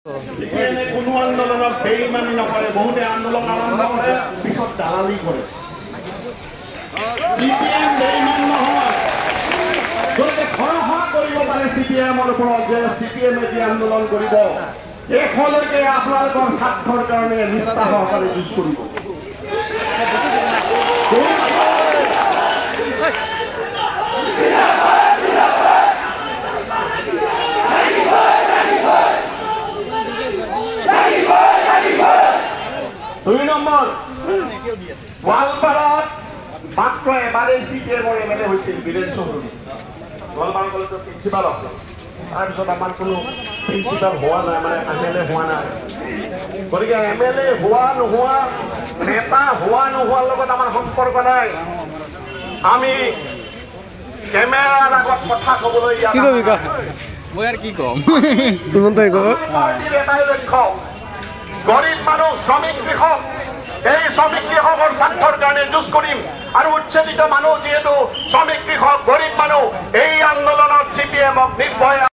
কোনো আন্দোলনত বেইমানি নকৰে, বহুতে আন্দোলন আৰম্ভ কৰে পিছত দালালি কৰে। CPM বেইমান নহয়, গতিকে ভৰসা কৰিব পাৰে CPM-ৰ ওপৰত যে CPM-এ যি আন্দোলন কৰিব শেষলৈকে আপোনালোকৰ স্বাৰ্থৰ কাৰণে নিষ্ঠা সহকাৰে যুঁজ কৰিব। দুই নম্বৰ, গোৱালপাৰাত মাত্ৰ এবাৰেই CPM-ৰ MLA হৈছিল বীৰেন চৌধুৰী। গোৱালপাৰা কলেজৰ প্ৰিন্সিপাল আছে, তাৰপিছত আমাৰ কোনো প্ৰিন্সিপাল হোৱা নাই, মানে MLA হোৱা নাই। গতিকে MLA হোৱা নোহোৱা, নেতা হোৱা নোহোৱাৰ লগত আমাৰ সম্পৰ্ক নাই। আমি কেমেৰাৰ আগত কথা ক'বলৈ মই আৰু কি ক'ম, এটাই লক্ষ্য, গৰীব মানুহ, শ্ৰমিক কৃষক, এই শ্ৰমিক কৃষকৰ স্বাৰ্থৰ কাৰণে যুঁজ কৰিম। আৰু উচ্ছেদিত মানুহ যিহেতু শ্ৰমিক কৃষক, গৰীব মানুহ, এই আন্দোলনত CPM-ক নিৰ্ভয়